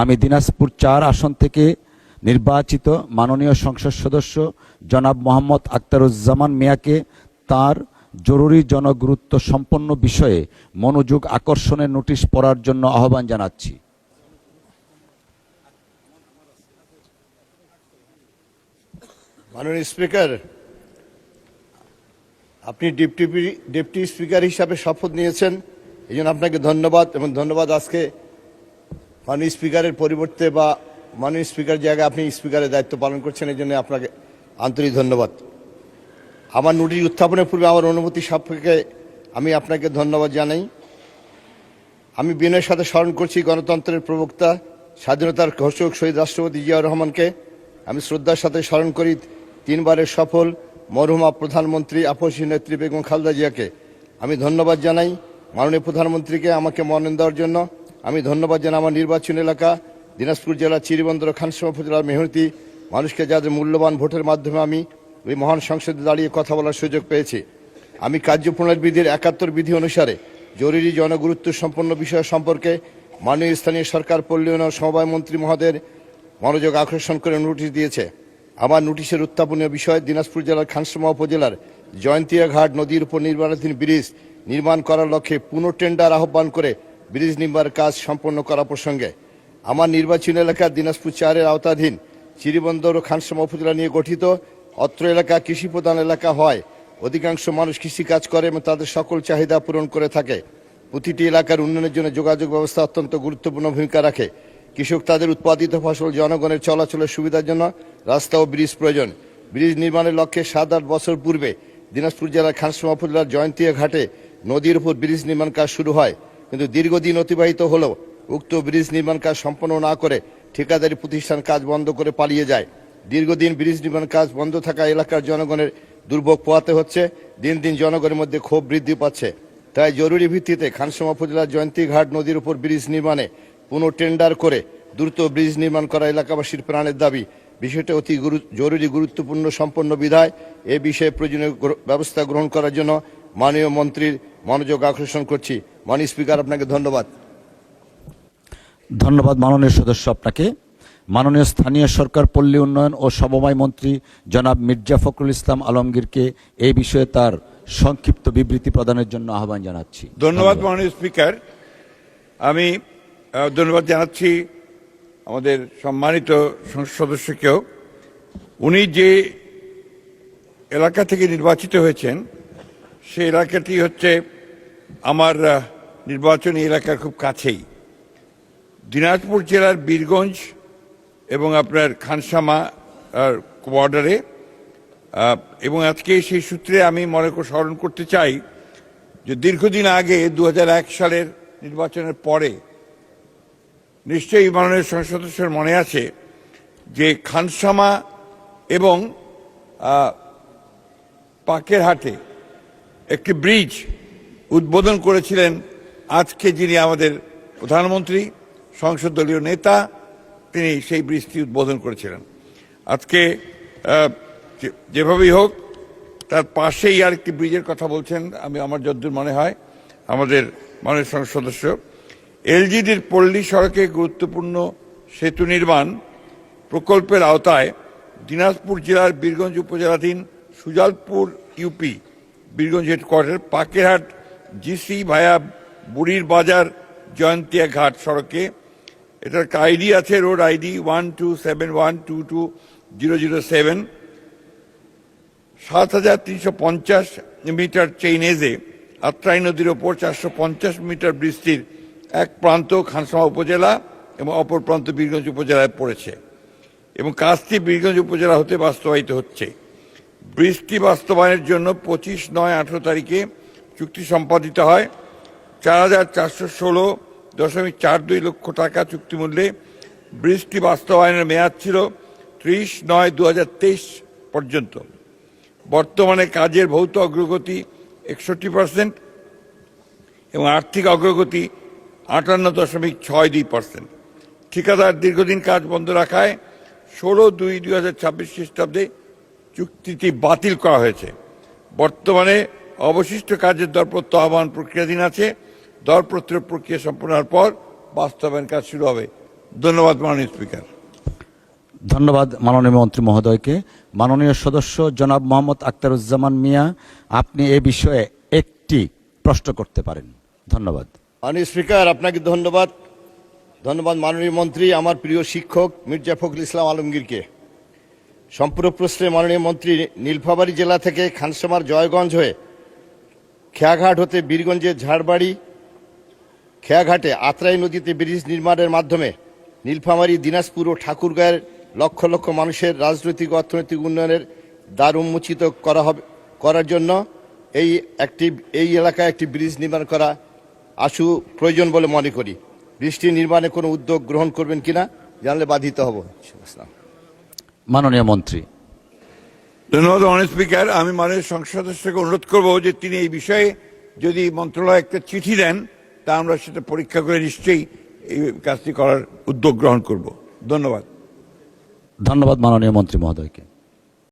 আমি দিনাজপুর ৪ আসন থেকে নির্বাচিত মাননীয় সংসদ সদস্য জনাব মোহাম্মদ আখতারুজ্জামান মিয়াকে তার জরুরি জনগুরুত্ব সম্পন্ন বিষয়ে মনোযোগ আকর্ষণের নোটিশ পড়ার জন্য আহ্বান জানাচ্ছি। মাননীয় স্পিকার, আপনি ডেপুটি স্পিকার হিসাবে শপথ নিয়েছেন, এই জন্য আপনাকে ধন্যবাদ। এবং ধন্যবাদ আজকে মাননীয় স্পিকারের পরিবর্তে বা মাননীয় স্পিকার জায়গায় আপনি স্পিকারের দায়িত্ব পালন করছেন, এই জন্য আপনাকে আন্তরিক ধন্যবাদ। আমার নোটিশ উত্থাপনের পূর্বে আমার অনুমতি সাপেক্ষে আমি আপনাকে ধন্যবাদ জানাই। আমি বিনয়ের সাথে স্মরণ করছি গণতন্ত্রের প্রবক্তা, স্বাধীনতার ঘোষক শহীদ রাষ্ট্রপতি জিয়াউর রহমানকে। আমি শ্রদ্ধার সাথে স্মরণ করি 3 বারের সফল মরহুমা প্রধানমন্ত্রী আপসী নেত্রী বেগম খালেদা জিয়াকে। আমি ধন্যবাদ জানাই মাননীয় প্রধানমন্ত্রীকে আমাকে মনোনয়ন দেওয়ার জন্য। আমি ধন্যবাদ জানাই আমার নির্বাচন এলাকা দিনাজপুর জেলা চিরিবন্দর খানসামা উপজেলার মেহনতি মানুষকে, যাদের মূল্যবান ভোটের মাধ্যমে আমি এই মহান সংসদে দাঁড়িয়ে কথা বলার সুযোগ পেয়েছি। আমি কার্যপ্রণালী বিধির 71 বিধি অনুসারে জরুরি জনগুরুত্ব সম্পন্ন বিষয় সম্পর্কে মাননীয় স্থানীয় সরকার পল্লী উন্নয়ন সমবায় মন্ত্রী মহোদয়ের মনোযোগ আকর্ষণ করে নোটিশ দিয়েছে। আমার নোটিশের উত্থাপনীয় বিষয় দিনাজপুর জেলার খানসামা উপজেলার জয়ন্তিয়া ঘাট নদীর উপর নির্মাণাধীন ব্রিজ নির্মাণ করার লক্ষ্যে পুনঃটেন্ডার আহ্বান করে ব্রিজ নির্মাণের কাজ সম্পন্ন করা প্রসঙ্গে। আমার নির্বাচন এলাকা দিনাজপুর 4-এর আওতাধীন চিরিবন্দর ও খানসামা উপজেলা নিয়ে গঠিত। অত্র এলাকা কৃষি প্রধান এলাকা হয়, অধিকাংশ মানুষ কৃষিকাজ করে এবং তাদের সকল চাহিদা পূরণ করে থাকে। প্রতিটি এলাকার উন্নয়নের জন্য যোগাযোগ ব্যবস্থা অত্যন্ত গুরুত্বপূর্ণ ভূমিকা রাখে। কৃষক তাদের উৎপাদিত ফসল জনগণের চলাচলের সুবিধার জন্য রাস্তা ও ব্রিজ প্রয়োজন। ব্রিজ নির্মাণের লক্ষ্যে 7-8 বছর পূর্বে দিনাজপুর জেলার খানসামা উপজেলার জয়ন্তিয়া ঘাটে নদীর উপর ব্রিজ নির্মাণ কাজ শুরু হয়, কিন্তু দীর্ঘদিন অতিবাহিত হলেও উক্ত ব্রিজ নির্মাণ কাজ সম্পন্ন না করে ঠিকাদারি প্রতিষ্ঠান কাজ বন্ধ করে পালিয়ে যায়। দীর্ঘদিন ব্রিজ নির্মাণ কাজ বন্ধ থাকা এলাকার জনগণের দুর্ভোগ পোহাতে হচ্ছে। দিন দিন জনগণের মধ্যে ক্ষোভ বৃদ্ধি পাচ্ছে। তাই জরুরি ভিত্তিতে খানসামা উপজেলার জয়ন্তী ঘাট নদীর উপর ব্রিজ নির্মাণে পুনঃটেন্ডার করে দ্রুত ব্রিজ নির্মাণ করা এলাকাবাসীর প্রাণের দাবি। বিষয়টি অতি জরুরি গুরুত্বপূর্ণ সম্পন্ন বিধায় এ বিষয়ে প্রয়োজনীয় ব্যবস্থা গ্রহণ করার জন্য মাননীয় মন্ত্রীর মনোযোগ আকর্ষণ করছি। মাননীয় স্পিকার, আপনাকে ধন্যবাদ। ধন্যবাদ মাননীয় সদস্য আপনাকে। মাননীয় স্থানীয় সরকার পল্লী উন্নয়ন ও সমবায় মন্ত্রী জনাব মির্জা ফখরুল ইসলাম আলমগীরকে এই বিষয়ে তার সংক্ষিপ্ত বিবৃতি প্রদানের জন্য আহ্বান জানাচ্ছি। ধন্যবাদ মাননীয় স্পিকার। আমি ধন্যবাদ জানাচ্ছি আমাদের সম্মানিত সংসদ সদস্যকেও। উনি যে এলাকা থেকে নির্বাচিত হয়েছেন সেই এলাকাটি হচ্ছে আমার নির্বাচনী এলাকার খুব কাছেই, দিনাজপুর জেলার বীরগঞ্জ এবং আপনার খানসামা বর্ডারে। এবং আজকে সেই সূত্রে আমি স্মরণ করতে চাই যে দীর্ঘদিন আগে 2001 সালের নির্বাচনের পরে নিশ্চয়ই মাননীয় সংসদ সদস্যের মনে আছে যে খানসামা এবং পাকেরহাটে একটি ব্রিজ উদ্বোধন করেছিলেন আজকে যিনি আমাদের প্রধানমন্ত্রী, সংসদ দলীয় নেতা, তিনি সেই ব্রিজটি উদ্বোধন করেছিলেন। আজকে যেভাবেই হোক তার পাশেই আর একটি ব্রিজের কথা বলছেন, আমার যতদূর মনে হয় আমাদের মাননীয় সংসদ সদস্য। এলজিডির পল্লী সড়কে গুরুত্বপূর্ণ সেতু নির্মাণ প্রকল্পের আওতায় দিনাজপুর জেলার বীরগঞ্জ উপজেলাধীন Sujalpur UP Birganj headquarter Pakerhat GC via বুড়ির বাজার জয়ন্তিয়া ঘাট সড়কে, এটার আইডি আছে রোড আইডি 127122007, 7350 মিটার চেইনেজে আত্রাই নদীর ওপর 450 মিটার ব্রিজটির এক প্রান্ত খানসামা উপজেলা এবং অপর প্রান্ত বীরগঞ্জ উপজেলায় পড়েছে এবং কাজটি বীরগঞ্জ উপজেলা হতে বাস্তবায়িত হচ্ছে। ব্রিজটি বাস্তবায়নের জন্য 25/9/18 তারিখে চুক্তি সম্পাদিত হয়। 4416.42 লক্ষ টাকা চুক্তিমূল্যে ব্রিজটি বাস্তবায়নের মেয়াদ ছিল 30/9/2023 পর্যন্ত। বর্তমানে কাজের ভৌত অগ্রগতি 61% এবং আর্থিক অগ্রগতি 58.62%। ঠিকাদার দীর্ঘদিন কাজ বন্ধ রাখায় 16/2/2026 খ্রিস্টাব্দে চুক্তিটি বাতিল করা হয়েছে। বর্তমানে অবশিষ্ট কাজের দরপত্র আহ্বান প্রক্রিয়াধীন আছে। দরপত্র প্রক্রিয়া সম্পন্ন হওয়ার পর বাস্তবায়ন কাজ শুরু হবে। ধন্যবাদ মাননীয় স্পিকার। ধন্যবাদ মাননীয় মন্ত্রী মহোদয়কে। মাননীয় সদস্য জনাব মোহাম্মদ আখতারুজ্জামান মিয়া, আপনি এ বিষয়ে একটি প্রশ্ন করতে পারেন। ধন্যবাদ। মাননীয় স্পিকার, আপনাকে ধন্যবাদ। ধন্যবাদ মাননীয় মন্ত্রী, আমার প্রিয় শিক্ষক মির্জা ফখরুল ইসলাম আলমগীরকে। সম্পূরক প্রশ্নে মাননীয় মন্ত্রী, নীলফামারী জেলা থেকে খানসামার জয়গঞ্জ হয়ে খেয়াঘাট হতে বীরগঞ্জের ঝাড়বাড়ি খেয়াঘাটে আত্রাই নদীতে ব্রিজ নির্মাণের মাধ্যমে নীলফামারী, দিনাজপুর ও ঠাকুরগাঁয়ের লক্ষ লক্ষ মানুষের রাজনৈতিক অর্থনৈতিক উন্নয়নের দ্বার উন্মোচিত করার জন্য এই এলাকায় একটি ব্রিজ নির্মাণ করা আশু প্রয়োজন বলে মনে করি। ব্রিজটি নির্মাণে কোনো উদ্যোগ গ্রহণ করবেন কিনা জানলে বাধিত হব। মাননীয় মন্ত্রী। ধন্যবাদ মাননীয় স্পিকার। আমি মাননীয় সংসদ সদস্যকে অনুরোধ করব যে তিনি এই বিষয়ে যদি মন্ত্রণালয়ে একটা চিঠি দেন, তা আমরা সেটা পরীক্ষা করে নিশ্চয়ই এই কাজটি করার উদ্যোগ গ্রহণ করব। ধন্যবাদ। ধন্যবাদ মাননীয় মন্ত্রী মহোদয়কে।